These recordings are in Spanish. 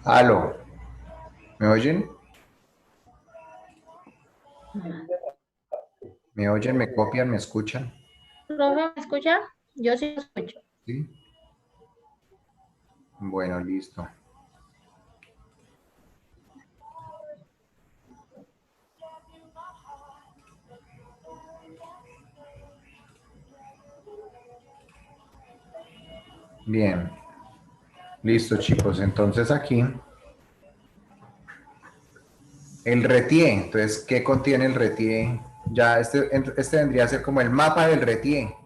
Aló, ¿me oyen? ¿Me oyen? ¿Me copian? ¿Me escuchan? ¿Profe, me escucha? Yo sí lo escucho. ¿Sí? Bueno, listo. Bien, listo chicos. Entonces aquí, el RETIE. Entonces, ¿qué contiene el RETIE? Ya este vendría a ser como el mapa del RETIE.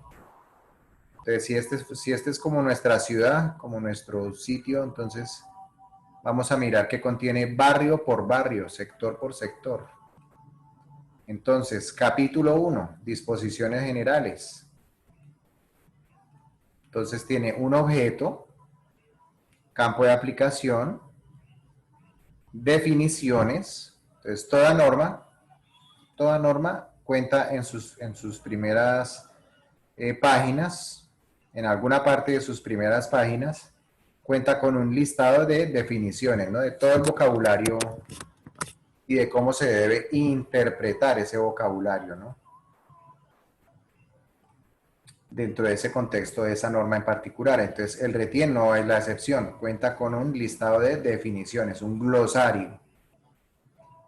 Entonces, si este es como nuestra ciudad, como nuestro sitio, entonces vamos a mirar qué contiene barrio por barrio, sector por sector. Entonces, capítulo 1, disposiciones generales. Entonces tiene un objeto, campo de aplicación, definiciones. Entonces, toda norma cuenta en sus primeras páginas, en alguna parte de sus primeras páginas, cuenta con un listado de definiciones, ¿no? De todo el vocabulario y de cómo se debe interpretar ese vocabulario, ¿no? Dentro de ese contexto de esa norma en particular. Entonces, el RETIE no es la excepción, cuenta con un listado de definiciones, un glosario.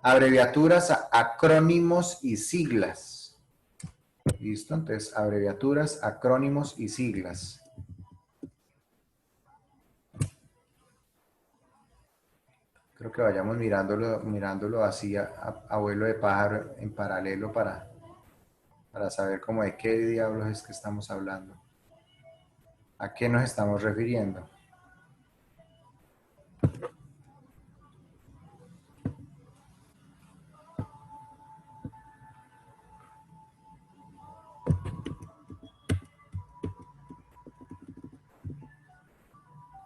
Abreviaturas, acrónimos y siglas. ¿Listo? Entonces, abreviaturas, acrónimos y siglas. Creo que vayamos mirándolo así a vuelo de pájaro en paralelo para saber cómo de qué diablos es que estamos hablando. ¿A qué nos estamos refiriendo?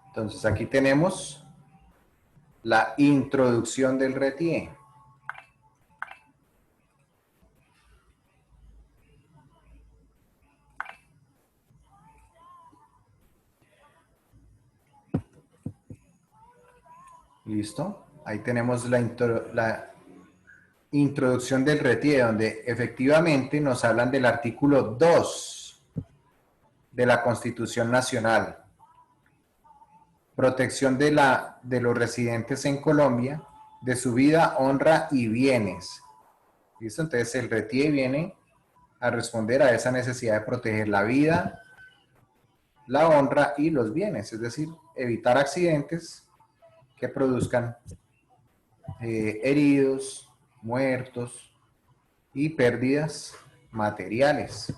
Entonces, aquí tenemos la introducción del RETIE. ¿Listo? Ahí tenemos la introducción del RETIE, donde efectivamente nos hablan del artículo 2 de la Constitución Nacional. Protección de los residentes en Colombia, de su vida, honra y bienes. ¿Listo? Entonces el RETIE viene a responder a esa necesidad de proteger la vida, la honra y los bienes, es decir, evitar accidentes que produzcan heridos, muertos y pérdidas materiales.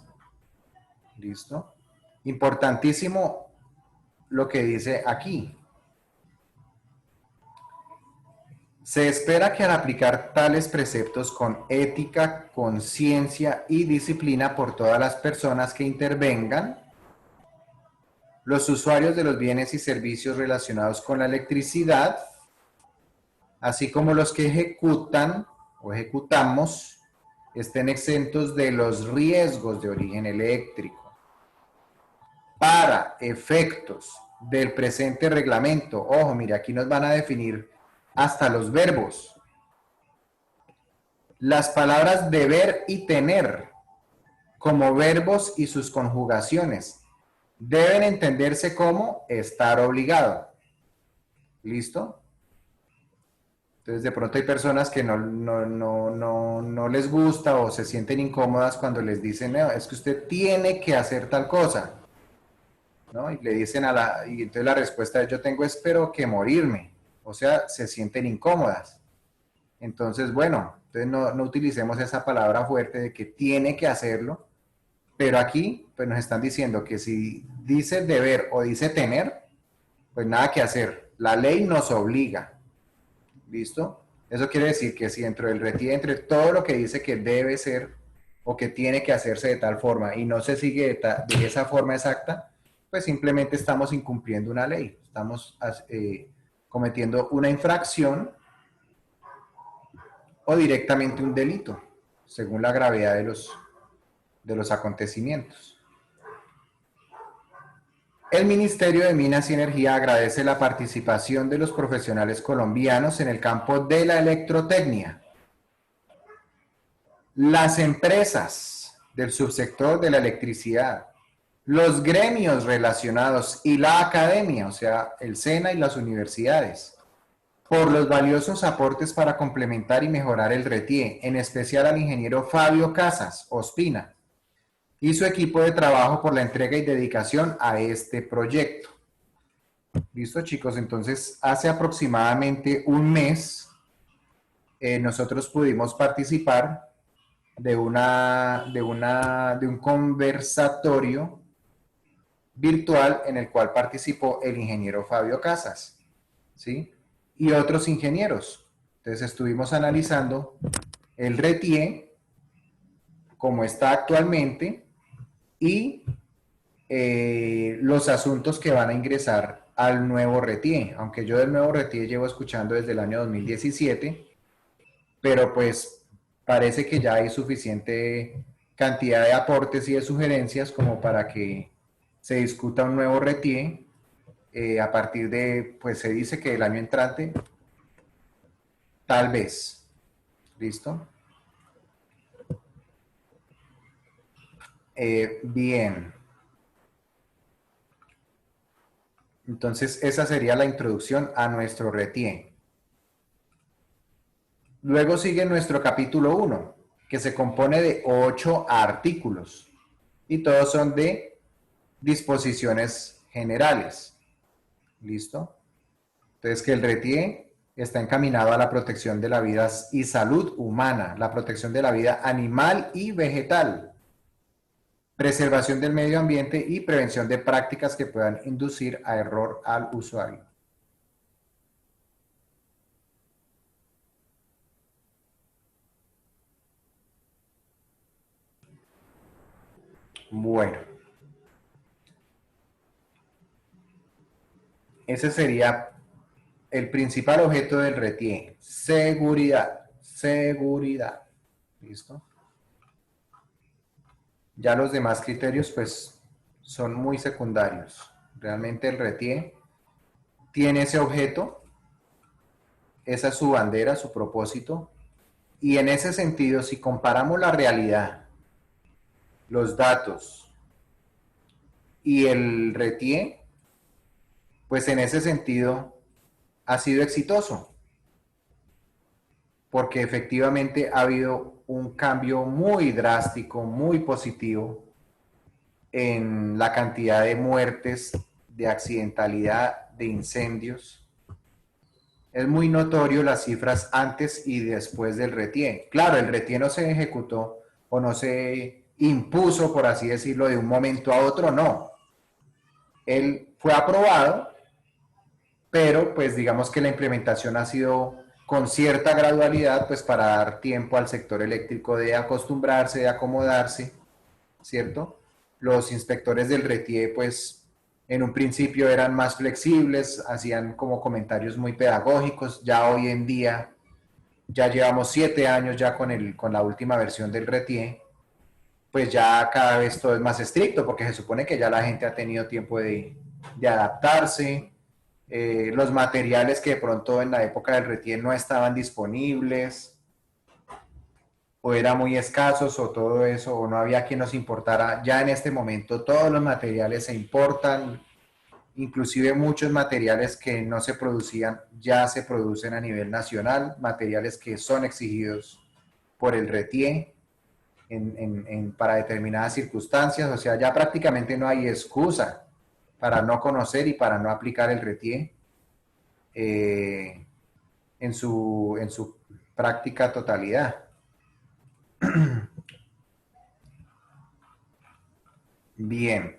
¿Listo? Importantísimo lo que dice aquí. Se espera que al aplicar tales preceptos con ética, conciencia y disciplina por todas las personas que intervengan, los usuarios de los bienes y servicios relacionados con la electricidad, así como los que ejecutan o ejecutamos, estén exentos de los riesgos de origen eléctrico. Para efectos del presente reglamento, ojo, mire, aquí nos van a definir hasta los verbos. Las palabras deber y tener, como verbos y sus conjugaciones, deben entenderse como estar obligado. ¿Listo? Entonces, de pronto hay personas que no les gusta o se sienten incómodas cuando les dicen, no, es que usted tiene que hacer tal cosa, ¿no? Y le dicen y entonces la respuesta es, yo tengo espero que morirme. O sea, se sienten incómodas. Entonces, bueno, entonces no utilicemos esa palabra fuerte de que tiene que hacerlo, Pero aquí pues nos están diciendo que si dice deber o dice tener, pues nada que hacer. La ley nos obliga. ¿Listo? Eso quiere decir que si dentro del RETIE, entre todo lo que dice que debe ser o que tiene que hacerse de tal forma y no se sigue de esa forma exacta, pues simplemente estamos incumpliendo una ley, estamos cometiendo una infracción o directamente un delito, según la gravedad de los acontecimientos. El Ministerio de Minas y Energía agradece la participación de los profesionales colombianos en el campo de la electrotecnia. Las empresas del subsector de la electricidad, los gremios relacionados y la academia, o sea, el SENA y las universidades, por los valiosos aportes para complementar y mejorar el RETIE, en especial al ingeniero Fabio Casas, Ospina, y su equipo de trabajo por la entrega y dedicación a este proyecto. ¿Listo, chicos? Entonces, hace aproximadamente un mes, nosotros pudimos participar de un conversatorio virtual en el cual participó el ingeniero Fabio Casas, ¿sí? Y otros ingenieros. Entonces estuvimos analizando el RETIE, como está actualmente, y los asuntos que van a ingresar al nuevo RETIE. Aunque yo del nuevo RETIE llevo escuchando desde el año 2017, pero pues parece que ya hay suficiente cantidad de aportes y de sugerencias como para que se discuta un nuevo RETIE a partir de, pues se dice que el año entrante, tal vez. ¿Listo? Bien. Entonces, esa sería la introducción a nuestro RETIE. Luego sigue nuestro capítulo 1, que se compone de 8 artículos y todos son de disposiciones generales. ¿Listo? Entonces, que el RETIE está encaminado a la protección de la vida y salud humana, la protección de la vida animal y vegetal, preservación del medio ambiente y prevención de prácticas que puedan inducir a error al usuario. Bueno, ese sería el principal objeto del RETIE, seguridad, seguridad. ¿Listo? Ya los demás criterios pues son muy secundarios. Realmente el RETIE tiene ese objeto, esa es su bandera, su propósito, y en ese sentido, si comparamos la realidad, los datos y el RETIE, pues en ese sentido ha sido exitoso, porque efectivamente ha habido un cambio muy drástico, muy positivo en la cantidad de muertes, de accidentalidad, de incendios. Es muy notorio las cifras antes y después del RETIE. Claro, el RETIE no se ejecutó o no se impuso, por así decirlo, de un momento a otro, no. Él fue aprobado, pero pues digamos que la implementación ha sido con cierta gradualidad, pues para dar tiempo al sector eléctrico de acostumbrarse, de acomodarse, ¿cierto? Los inspectores del RETIE, pues en un principio eran más flexibles, hacían como comentarios muy pedagógicos, ya hoy en día, ya llevamos 7 años ya con la última versión del RETIE, pues ya cada vez todo es más estricto, porque se supone que ya la gente ha tenido tiempo de adaptarse, los materiales que de pronto en la época del RETIE no estaban disponibles, o eran muy escasos, o todo eso, o no había quien nos importara. Ya en este momento todos los materiales se importan, inclusive muchos materiales que no se producían ya se producen a nivel nacional, materiales que son exigidos por el RETIE para determinadas circunstancias, o sea, ya prácticamente no hay excusa para no conocer y para no aplicar el RETIE en su práctica totalidad. Bien.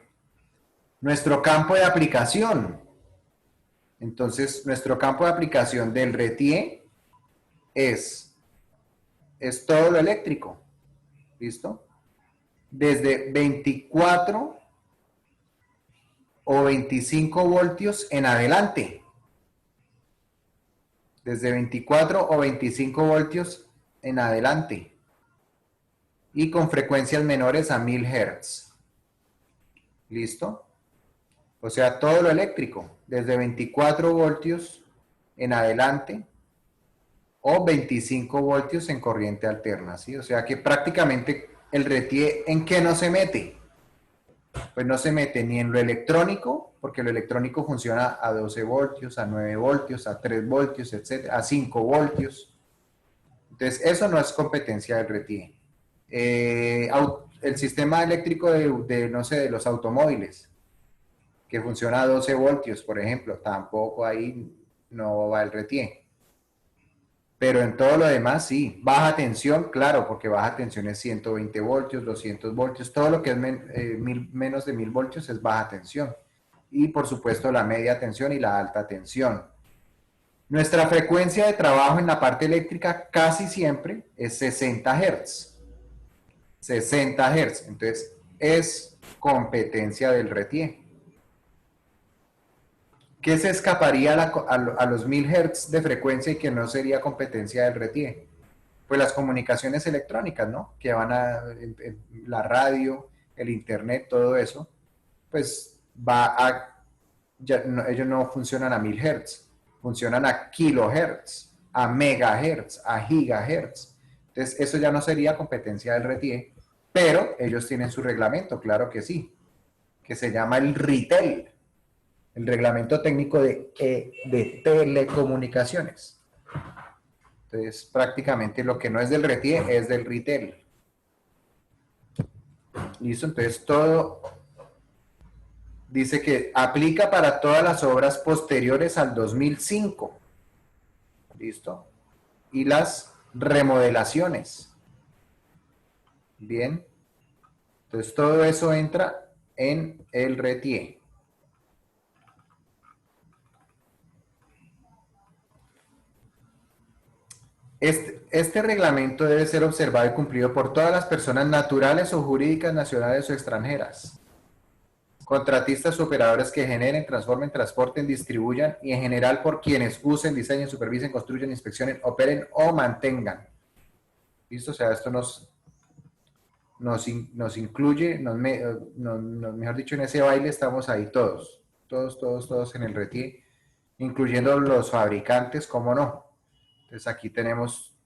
Nuestro campo de aplicación. Entonces, nuestro campo de aplicación del RETIE es todo lo eléctrico. ¿Listo? Desde 24 o 25 voltios en adelante. Desde 24 o 25 voltios en adelante. Y con frecuencias menores a 1000 Hz. ¿Listo? O sea, todo lo eléctrico, desde 24 voltios en adelante o 25 voltios en corriente alterna, ¿sí? O sea que prácticamente el RETIE, ¿en qué no se mete? Pues no se mete ni en lo electrónico, porque lo electrónico funciona a 12 voltios, a 9 voltios, a 3 voltios, etcétera, a 5 voltios. Entonces, eso no es competencia del RETIE. El sistema eléctrico no sé, de los automóviles, que funciona a 12 voltios, por ejemplo, tampoco ahí no va el RETIE. Pero en todo lo demás, sí. Baja tensión, claro, porque baja tensión es 120 voltios, 200 voltios. Todo lo que es menos de 1000 voltios es baja tensión. Y, por supuesto, la media tensión y la alta tensión. Nuestra frecuencia de trabajo en la parte eléctrica casi siempre es 60 Hz. 60 Hz. Entonces, es competencia del RETIE. ¿Qué se escaparía a los 1000 Hz de frecuencia y que no sería competencia del RETIE? Pues las comunicaciones electrónicas, ¿no? Que van en la radio, el internet, todo eso, pues ellos no funcionan a 1000 Hz, funcionan a kilohertz, a megahertz, a gigahertz. Entonces, eso ya no sería competencia del RETIE, pero ellos tienen su reglamento, claro que sí, que se llama el RITEL, el Reglamento Técnico de Telecomunicaciones. Entonces, prácticamente lo que no es del RETIE es del RITEL. ¿Listo? Entonces, todo dice que aplica para todas las obras posteriores al 2005. ¿Listo? Y las remodelaciones. Bien. Entonces, todo eso entra en el RETIE. Este reglamento debe ser observado y cumplido por todas las personas naturales o jurídicas nacionales o extranjeras, contratistas o operadores que generen, transformen, transporten, distribuyan y en general por quienes usen, diseñen, supervisen, construyan, inspeccionen, operen o mantengan. ¿Listo? O sea, esto nos incluye, mejor dicho, en ese baile estamos ahí todos en el RETIE, incluyendo los fabricantes, ¿cómo no? Entonces aquí tenemos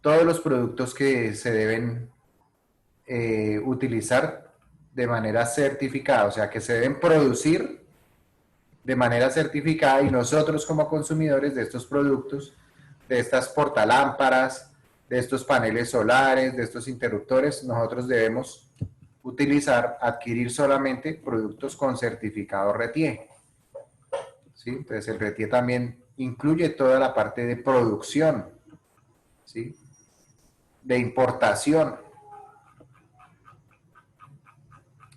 todos los productos que se deben utilizar de manera certificada, o sea, que se deben producir de manera certificada y nosotros como consumidores de estos productos, de estas portalámparas, de estos paneles solares, de estos interruptores, nosotros debemos adquirir solamente productos con certificado RETIE. ¿Sí? Entonces el RETIE también incluye toda la parte de producción, ¿sí? De importación.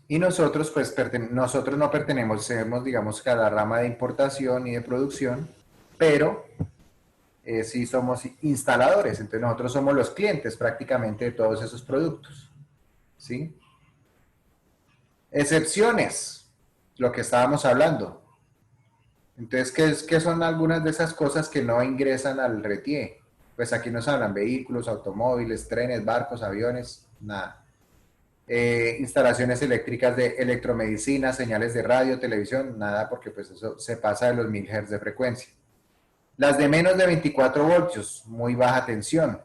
Y nosotros, pues, nosotros no pertenecemos, digamos, a la rama de importación y de producción, pero sí somos instaladores, entonces nosotros somos los clientes prácticamente de todos esos productos, ¿sí? Excepciones, lo que estábamos hablando. Entonces, ¿qué son algunas de esas cosas que no ingresan al RETIE? Pues aquí nos hablan vehículos, automóviles, trenes, barcos, aviones, nada. Instalaciones eléctricas de electromedicina, señales de radio, televisión, nada, porque pues eso se pasa de los 1000 Hz de frecuencia. Las de menos de 24 voltios, muy baja tensión.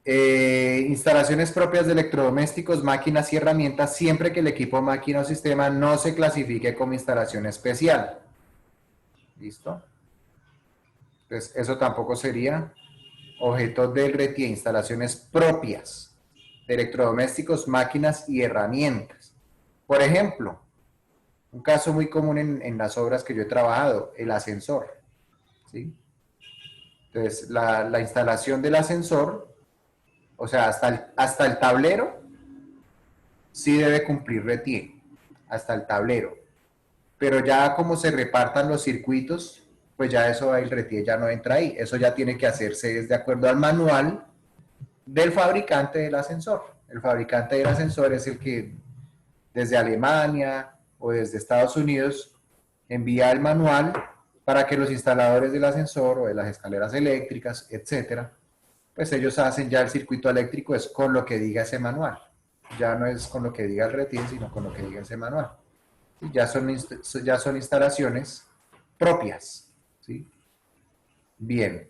Instalaciones propias de electrodomésticos, máquinas y herramientas, siempre que el equipo, máquina o sistema no se clasifique como instalación especial. ¿Listo? Entonces, eso tampoco sería objeto del RETIE, instalaciones propias de electrodomésticos, máquinas y herramientas. Por ejemplo, un caso muy común en las obras que yo he trabajado, el ascensor. ¿Sí? Entonces, la instalación del ascensor O sea, hasta el tablero sí debe cumplir RETIE, hasta el tablero. Pero ya como se repartan los circuitos, pues ya eso, el RETIE ya no entra ahí. Eso ya tiene que hacerse de acuerdo al manual del fabricante del ascensor. El fabricante del ascensor es el que desde Alemania o desde Estados Unidos envía el manual para que los instaladores del ascensor o de las escaleras eléctricas, etcétera, pues ellos hacen ya el circuito eléctrico es con lo que diga ese manual. Ya no es con lo que diga el RETIE, sino con lo que diga ese manual. Y ya son instalaciones propias. ¿Sí? Bien.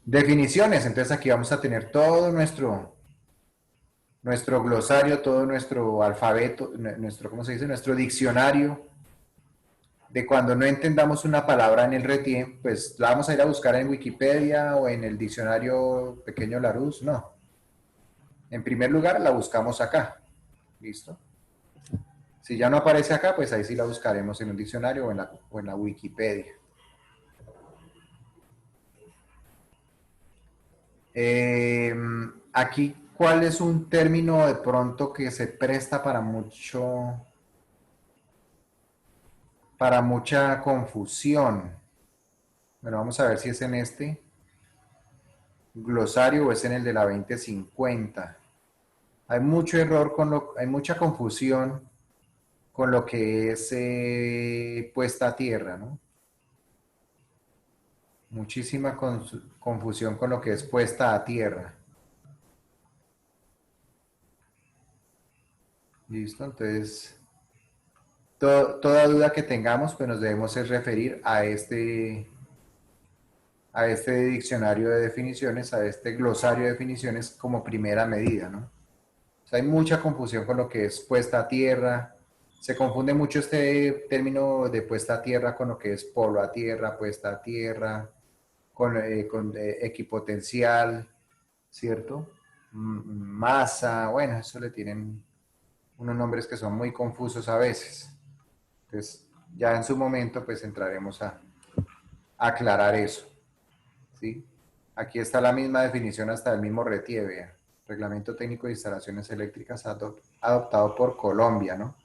Definiciones. Entonces aquí vamos a tener todo nuestro glosario, todo nuestro alfabeto, nuestro, ¿cómo se dice? Nuestro diccionario de cuando no entendamos una palabra en el RETIE, pues la vamos a ir a buscar en Wikipedia o en el diccionario pequeño Larousse, no. En primer lugar, la buscamos acá. ¿Listo? Si ya no aparece acá, pues ahí sí la buscaremos en un diccionario o en la Wikipedia. Aquí, ¿cuál es un término de pronto que se presta para mucha confusión? Bueno, vamos a ver si es en este glosario o es en el de la 2050. Hay mucho error hay mucha confusión con lo que es puesta a tierra, ¿no? Muchísima confusión con lo que es puesta a tierra. ¿Listo? Entonces, toda duda que tengamos, pues nos debemos referir a este diccionario de definiciones, a este glosario de definiciones como primera medida, ¿no? O sea, hay mucha confusión con lo que es puesta a tierra. Se confunde mucho este término de puesta a tierra con lo que es polo a tierra, puesta a tierra, con equipotencial, ¿cierto? Masa, bueno, eso le tienen unos nombres que son muy confusos a veces. Entonces, ya en su momento, pues entraremos a aclarar eso, ¿sí? Aquí está la misma definición hasta el mismo RETIE, vea. Reglamento Técnico de Instalaciones Eléctricas adoptado por Colombia, ¿no?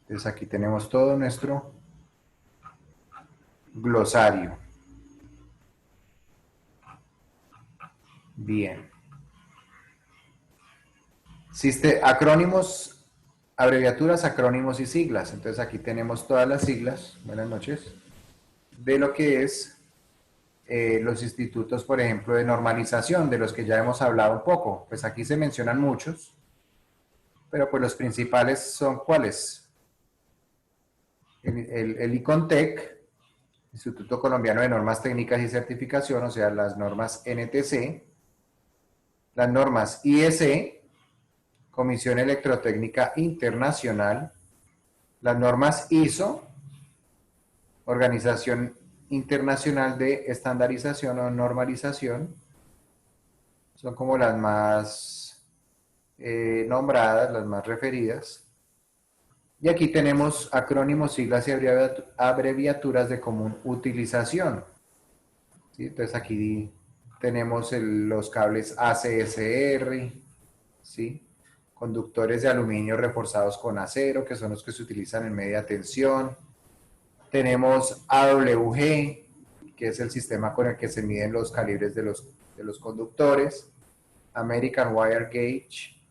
Entonces aquí tenemos todo nuestro glosario. Bien. Acrónimos, abreviaturas, acrónimos y siglas. Entonces aquí tenemos todas las siglas, buenas noches, de lo que es los institutos, por ejemplo, de normalización, de los que ya hemos hablado un poco. Pues aquí se mencionan muchos, pero pues los principales son ¿cuáles? El ICONTEC, Instituto Colombiano de Normas Técnicas y Certificación, o sea, las normas NTC, las normas IEC, Comisión Electrotécnica Internacional, las normas ISO, Organización Internacional de Estandarización o Normalización, son como las más nombradas, las más referidas. Y aquí tenemos acrónimos, siglas y abreviaturas de común utilización. ¿Sí? Entonces aquí tenemos los cables ACSR, ¿sí? Conductores de aluminio reforzados con acero, que son los que se utilizan en media tensión. Tenemos AWG, que es el sistema con el que se miden los calibres de los conductores. American Wire Gauge.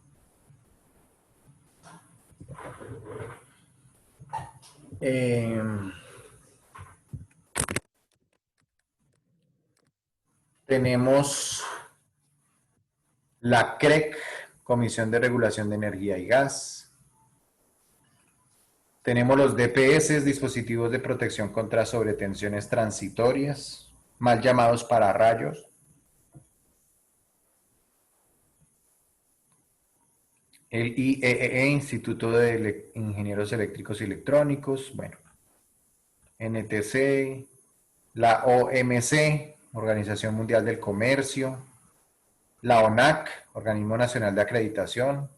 Tenemos la CREC, Comisión de Regulación de Energía y Gas. Tenemos los DPS, dispositivos de protección contra sobretensiones transitorias, mal llamados pararrayos. El IEEE, Instituto de Ingenieros Eléctricos y Electrónicos, bueno, NTC, la OMC, Organización Mundial del Comercio, la ONAC, Organismo Nacional de Acreditación,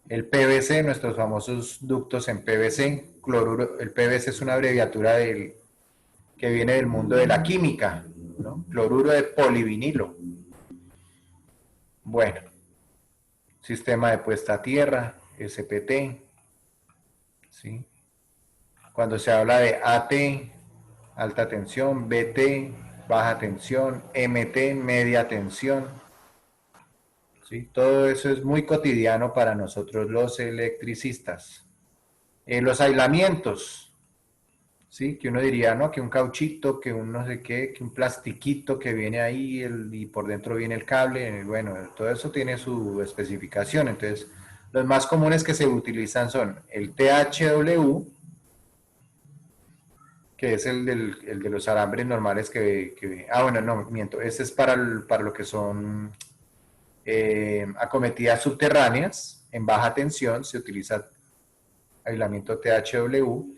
El PVC, nuestros famosos ductos en PVC, cloruro, el PVC es una abreviatura que viene del mundo de la química, ¿no? Cloruro de polivinilo. Bueno, sistema de puesta a tierra, SPT, ¿sí? Cuando se habla de AT, alta tensión, BT, baja tensión, MT, media tensión, ¿sí? Todo eso es muy cotidiano para nosotros los electricistas. Los aislamientos, ¿sí? Que uno diría, ¿no? Que un cauchito, que un no sé qué, que un plastiquito que viene ahí y por dentro viene el cable. Bueno, todo eso tiene su especificación. Entonces, los más comunes que se utilizan son el THW, que es el de los alambres normales bueno, no, miento. Ese es para lo que son acometidas subterráneas en baja tensión. Se utiliza aislamiento THW.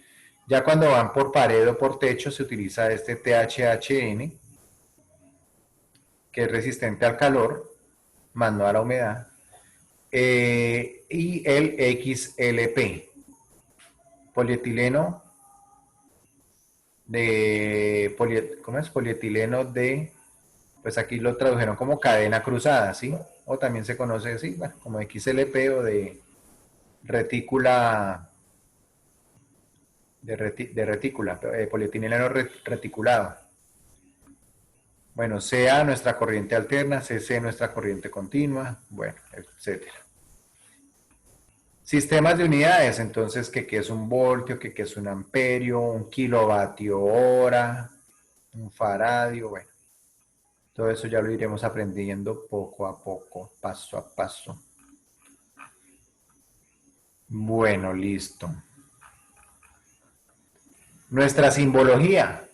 Ya cuando van por pared o por techo se utiliza este THHN, que es resistente al calor, más no a la humedad, y el XLP, polietileno ¿cómo es? Polietileno de, pues aquí lo tradujeron como cadena cruzada, ¿sí? O también se conoce así, bueno, como XLP o de retícula, de retícula, polietileno reticulado. Bueno, CA nuestra corriente alterna, CC nuestra corriente continua, bueno, etcétera. Sistemas de unidades, entonces, ¿qué es un voltio? ¿Qué es un amperio? ¿Un kilovatio hora? ¿Un faradio? Bueno, todo eso ya lo iremos aprendiendo poco a poco, paso a paso. Bueno, listo. Nuestra simbología.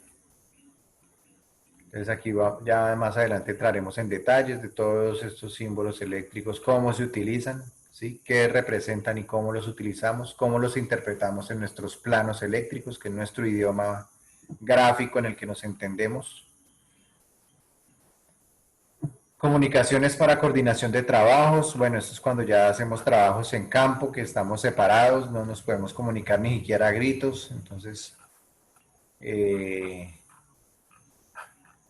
Entonces aquí ya más adelante entraremos en detalles de todos estos símbolos eléctricos, cómo se utilizan, ¿sí? Qué representan y cómo los utilizamos, cómo los interpretamos en nuestros planos eléctricos, que es nuestro idioma gráfico en el que nos entendemos. Comunicaciones para coordinación de trabajos. Bueno, esto es cuando ya hacemos trabajos en campo, que estamos separados, no nos podemos comunicar ni siquiera a gritos. Entonces,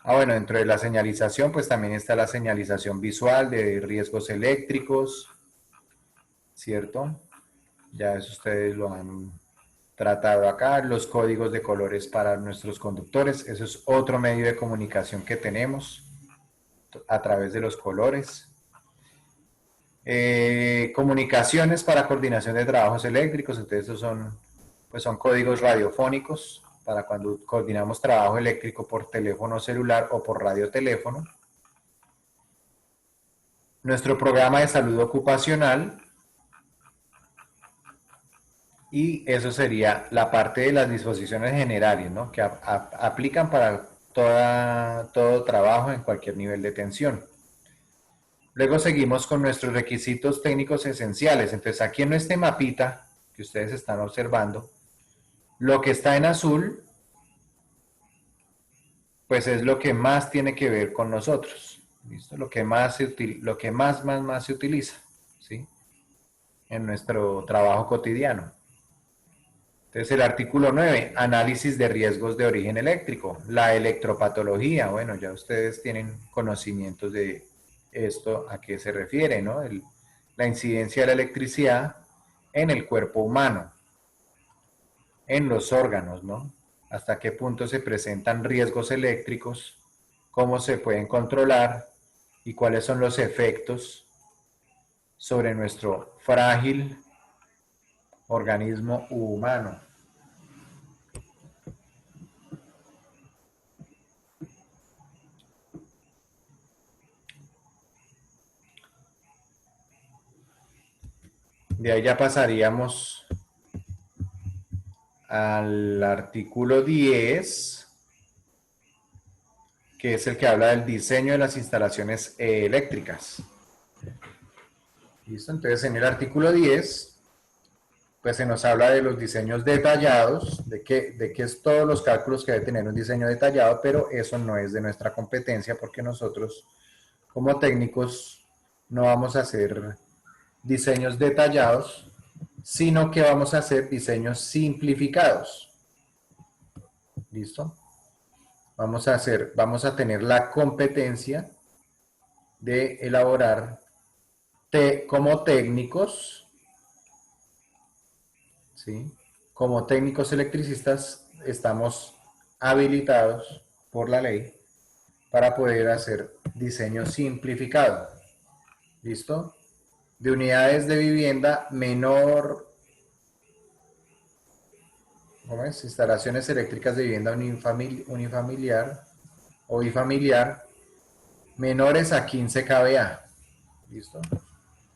bueno, dentro de la señalización, pues también está la señalización visual de riesgos eléctricos, ¿cierto? Ya eso ustedes lo han tratado acá. Los códigos de colores para nuestros conductores, eso es otro medio de comunicación que tenemos a través de los colores. Comunicaciones para coordinación de trabajos eléctricos, entonces esos son códigos radiofónicos para cuando coordinamos trabajo eléctrico por teléfono celular o por radioteléfono. Nuestro programa de salud ocupacional, y eso sería la parte de las disposiciones generales, ¿no? Que aplican para todo trabajo en cualquier nivel de tensión. Luego seguimos con nuestros requisitos técnicos esenciales. Entonces aquí en este mapita que ustedes están observando, lo que está en azul, pues es lo que más tiene que ver con nosotros. ¿Listo? Lo que más se utiliza, ¿sí? En nuestro trabajo cotidiano. Entonces el artículo 9, análisis de riesgos de origen eléctrico. La electropatología, bueno, ya ustedes tienen conocimientos de esto, a qué se refiere, ¿no? La incidencia de la electricidad en el cuerpo humano, en los órganos, ¿no? Hasta qué punto se presentan riesgos eléctricos, cómo se pueden controlar y cuáles son los efectos sobre nuestro frágil organismo humano. De ahí ya pasaríamos al artículo 10, que es el que habla del diseño de las instalaciones eléctricas. ¿Listo? Entonces, en el artículo 10, pues se nos habla de los diseños detallados, de qué es todos los cálculos que debe tener un diseño detallado, pero eso no es de nuestra competencia porque nosotros, como técnicos, no vamos a hacer diseños detallados, sino que vamos a hacer diseños simplificados. ¿Listo? Vamos a tener la competencia de elaborar como técnicos, ¿sí? Como técnicos electricistas estamos habilitados por la ley para poder hacer diseño simplificado. ¿Listo? De unidades de vivienda menor, ¿cómo es? Instalaciones eléctricas de vivienda unifamiliar o bifamiliar menores a 15 kVA. ¿Listo?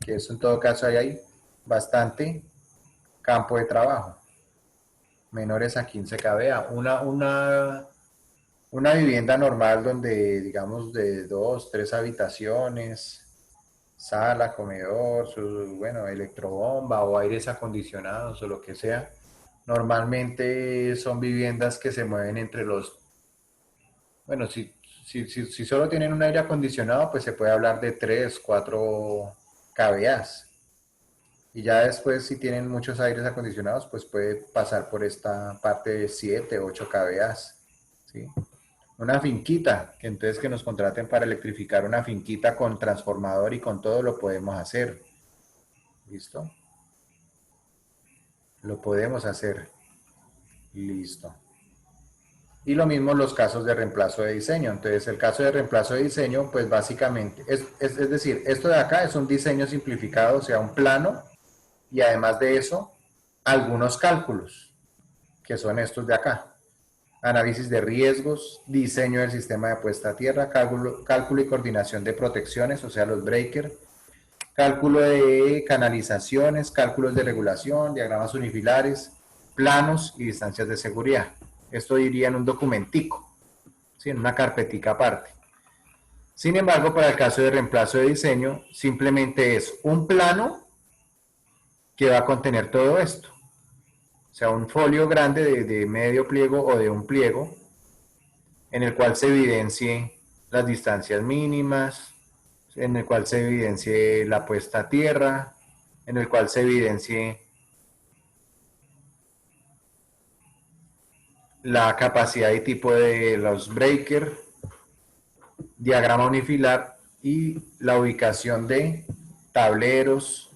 Que eso en todo caso hay bastante campo de trabajo. Menores a 15 kVA. Una vivienda normal donde, digamos, de 2, 3 habitaciones, sala, comedor, bueno, electrobomba o aires acondicionados o lo que sea, normalmente son viviendas que se mueven entre los, bueno, si solo tienen un aire acondicionado, pues se puede hablar de 3, 4 kVA. Y ya después, si tienen muchos aires acondicionados, pues puede pasar por esta parte de 7, 8 kVA. ¿Sí? Una finquita, que entonces que nos contraten para electrificar una finquita con transformador y con todo lo podemos hacer. ¿Listo? Lo podemos hacer. Listo. Y lo mismo los casos de reemplazo de diseño. Entonces, el caso de reemplazo de diseño, pues básicamente, es decir, esto de acá es un diseño simplificado, o sea, un plano, y además de eso, algunos cálculos, que son estos de acá. Análisis de riesgos, diseño del sistema de puesta a tierra, cálculo y coordinación de protecciones, o sea, los breakers, cálculo de canalizaciones, cálculos de regulación, diagramas unifilares, planos y distancias de seguridad. Esto iría en un documentico, ¿sí? En una carpetica aparte. Sin embargo, para el caso de reemplazo de diseño, simplemente es un plano que va a contener todo esto. O sea, un folio grande de medio pliego o de un pliego en el cual se evidencie las distancias mínimas, en el cual se evidencie la puesta a tierra, en el cual se evidencie la capacidad y tipo de los breakers, diagrama unifilar y la ubicación de tableros,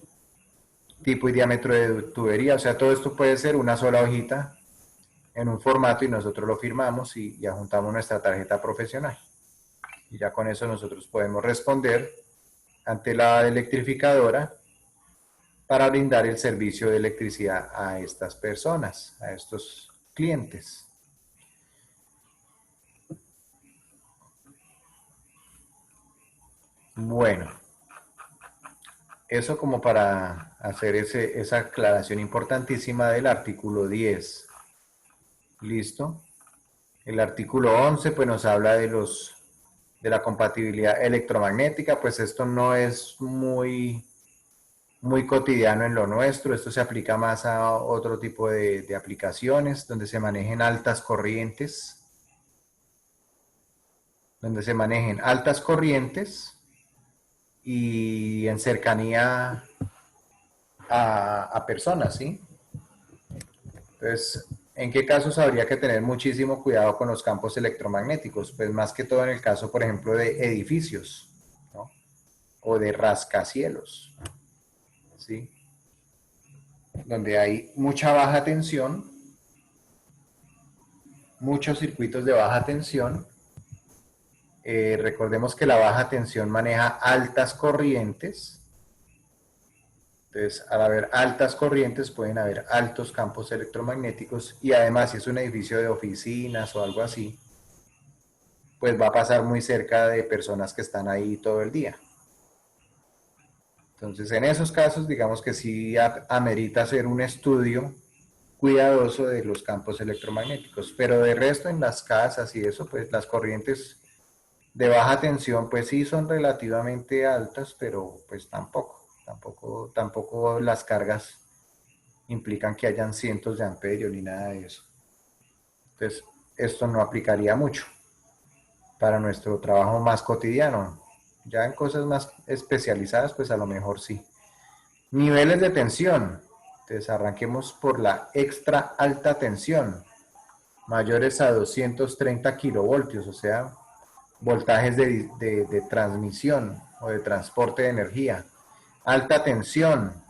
tipo y diámetro de tubería. O sea, todo esto puede ser una sola hojita en un formato y nosotros lo firmamos y adjuntamos nuestra tarjeta profesional. Y ya con eso nosotros podemos responder ante la electrificadora para brindar el servicio de electricidad a estas personas, a estos clientes. Bueno, eso como para hacer esa aclaración importantísima del artículo 10. ¿Listo? El artículo 11 pues nos habla de la compatibilidad electromagnética, pues esto no es muy cotidiano en lo nuestro, esto se aplica más a otro tipo de aplicaciones donde se manejen altas corrientes, y en cercanía a personas, ¿sí? Entonces, ¿en qué casos habría que tener muchísimo cuidado con los campos electromagnéticos? Pues más que todo en el caso, por ejemplo, de edificios, ¿no? O de rascacielos, ¿sí? Donde hay mucha baja tensión, muchos circuitos de baja tensión. Recordemos que la baja tensión maneja altas corrientes. Entonces, al haber altas corrientes pueden haber altos campos electromagnéticos y además si es un edificio de oficinas o algo así, pues va a pasar muy cerca de personas que están ahí todo el día. Entonces, en esos casos, digamos que sí amerita hacer un estudio cuidadoso de los campos electromagnéticos, pero de resto en las casas y eso, pues las corrientes de baja tensión, pues sí son relativamente altas, pero pues tampoco las cargas implican que hayan cientos de amperios ni nada de eso. Entonces, esto no aplicaría mucho para nuestro trabajo más cotidiano. Ya en cosas más especializadas, pues a lo mejor sí. Niveles de tensión. Entonces arranquemos por la extra alta tensión, mayores a 230 kilovoltios, o sea, voltajes de transmisión o de transporte de energía. Alta tensión,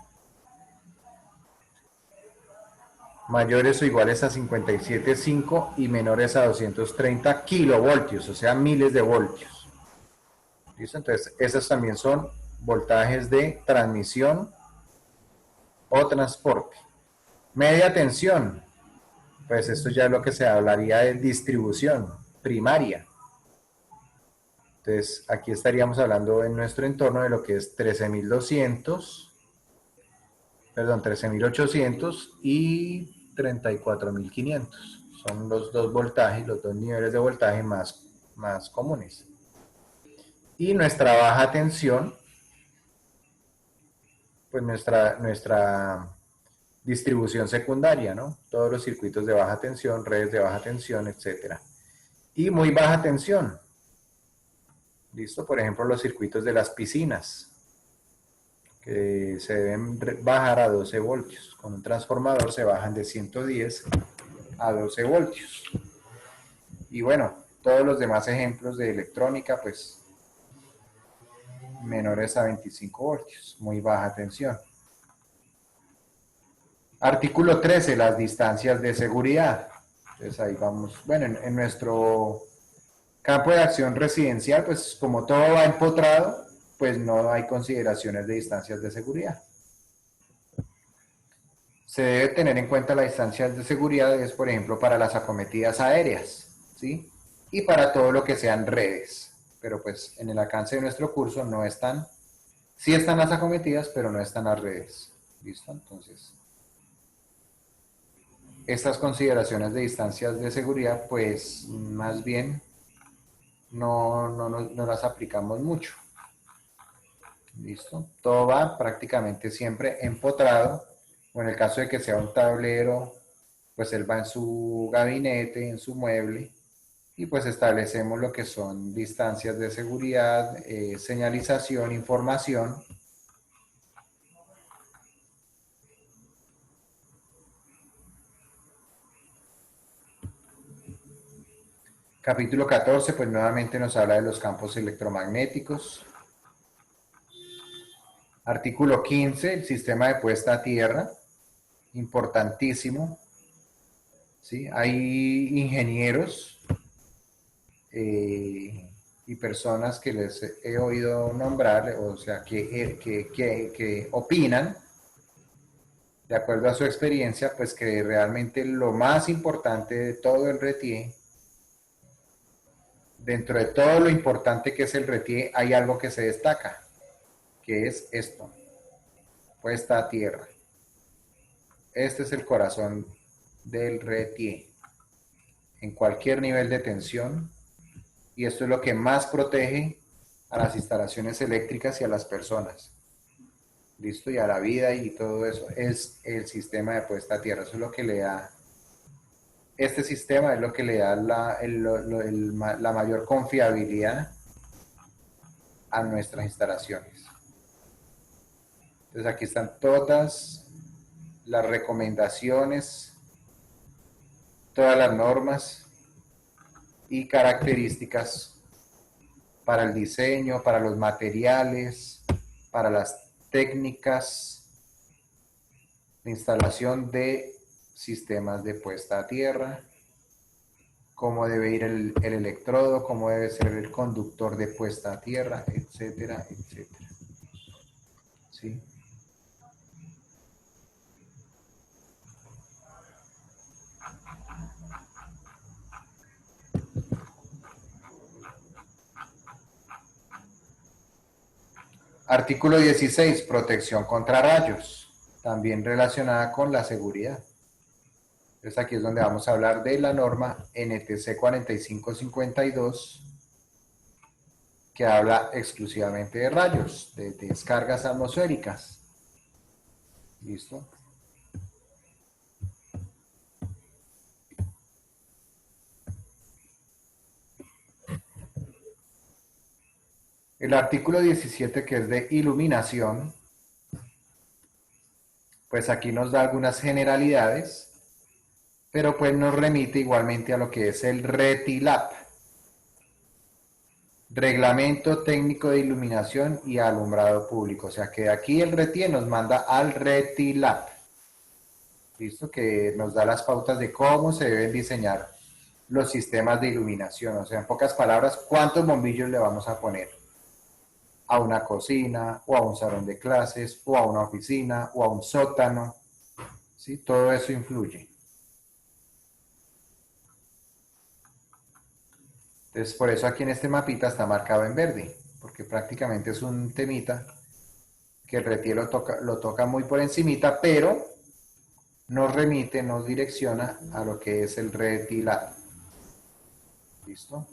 mayores o iguales a 57,5 y menores a 230 kilovoltios, o sea, miles de voltios. ¿Listo? Entonces, esos también son voltajes de transmisión o transporte. Media tensión, pues esto ya es lo que se hablaría de distribución primaria. Entonces, aquí estaríamos hablando en nuestro entorno de lo que es 13.800 y 34.500. Son los dos voltajes, los dos niveles de voltaje más comunes. Y nuestra baja tensión, pues nuestra distribución secundaria, ¿no? Todos los circuitos de baja tensión, redes de baja tensión, etcétera. Y muy baja tensión. ¿Listo? Por ejemplo, los circuitos de las piscinas, que se deben bajar a 12 voltios. Con un transformador se bajan de 110 a 12 voltios. Y bueno, todos los demás ejemplos de electrónica, pues menores a 25 voltios, muy baja tensión. Artículo 13, las distancias de seguridad. Entonces ahí vamos, bueno, en nuestro campo de acción residencial, pues como todo va empotrado, pues no hay consideraciones de distancias de seguridad. Se debe tener en cuenta las distancias de seguridad, es, por ejemplo, para las acometidas aéreas, ¿sí? Y para todo lo que sean redes. Pero pues en el alcance de nuestro curso no están, sí están las acometidas, pero no están las redes. ¿Listo? Entonces, estas consideraciones de distancias de seguridad, pues más bien no las aplicamos mucho. ¿Listo? Todo va prácticamente siempre empotrado, o en el caso de que sea un tablero, pues él va en su gabinete, en su mueble, y pues establecemos lo que son distancias de seguridad, señalización, información. Capítulo 14, pues nuevamente nos habla de los campos electromagnéticos. Artículo 15, el sistema de puesta a tierra, importantísimo. ¿Sí? Hay ingenieros y personas que les he oído nombrar, o sea, que opinan, de acuerdo a su experiencia, pues que realmente lo más importante de todo el RETIE, dentro de todo lo importante que es el RETIE, hay algo que se destaca, que es esto, puesta a tierra. Este es el corazón del RETIE, en cualquier nivel de tensión, y esto es lo que más protege a las instalaciones eléctricas y a las personas. ¿Listo? Y a la vida y todo eso es el sistema de puesta a tierra. Eso es lo que le da, este sistema es lo que le da la mayor confiabilidad a nuestras instalaciones. Entonces aquí están todas las recomendaciones, todas las normas y características para el diseño, para los materiales, para las técnicas de instalación de sistemas de puesta a tierra, cómo debe ir el electrodo, cómo debe ser el conductor de puesta a tierra, etcétera, etcétera. ¿Sí? Artículo 16, protección contra rayos, también relacionada con la seguridad. Entonces aquí es donde vamos a hablar de la norma NTC 4552, que habla exclusivamente de rayos, de descargas atmosféricas. ¿Listo? El artículo 17, que es de iluminación, pues aquí nos da algunas generalidades, pero pues nos remite igualmente a lo que es el RETILAP, Reglamento Técnico de Iluminación y Alumbrado Público. O sea que aquí el RETIE nos manda al RETILAP, ¿listo? Que nos da las pautas de cómo se deben diseñar los sistemas de iluminación. O sea, en pocas palabras, ¿cuántos bombillos le vamos a poner a una cocina, o a un salón de clases, o a una oficina, o a un sótano? ¿Sí? Todo eso influye. Entonces, por eso aquí en este mapita está marcado en verde, porque prácticamente es un temita que el RETIE lo toca muy por encimita, pero nos remite, nos direcciona a lo que es el RETILAB. ¿Listo?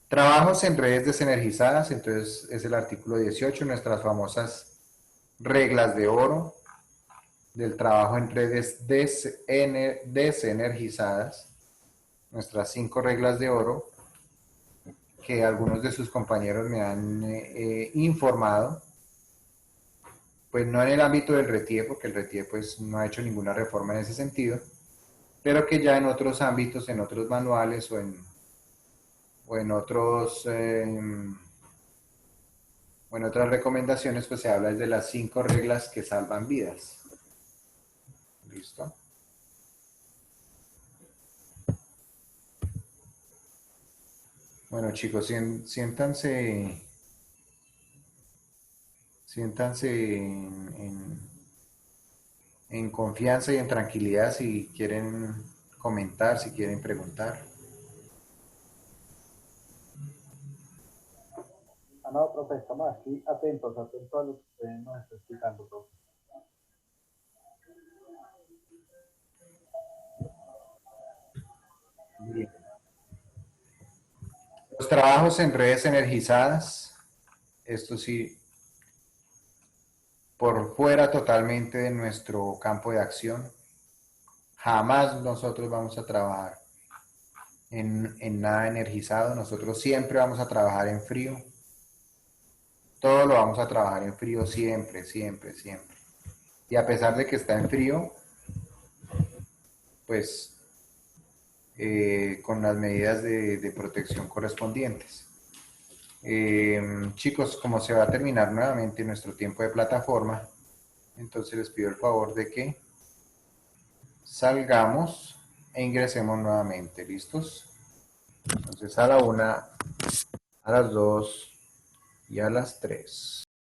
Trabajos en redes desenergizadas, entonces es el artículo 18, nuestras famosas reglas de oro del trabajo en redes desenergizadas, nuestras 5 reglas de oro que algunos de sus compañeros me han informado, pues no en el ámbito del RETIE, porque el RETIE pues no ha hecho ninguna reforma en ese sentido, pero que ya en otros ámbitos, en otros manuales o en otros o en otras recomendaciones, pues se habla de las 5 reglas que salvan vidas. ¿Listo? Bueno, chicos, siéntanse en confianza y en tranquilidad si quieren comentar, si quieren preguntar. Ah, no, profe, estamos aquí atentos a lo que usted nos está explicando, profe. Bien. Los trabajos en redes energizadas, esto sí, por fuera totalmente de nuestro campo de acción. Jamás nosotros vamos a trabajar en nada energizado, nosotros siempre vamos a trabajar en frío. Todo lo vamos a trabajar en frío siempre, siempre, siempre. Y a pesar de que está en frío, pues con las medidas de protección correspondientes. Chicos, como se va a terminar nuevamente nuestro tiempo de plataforma, entonces les pido el favor de que salgamos e ingresemos nuevamente. ¿Listos? Entonces a la 1, a las 2 y a las 3.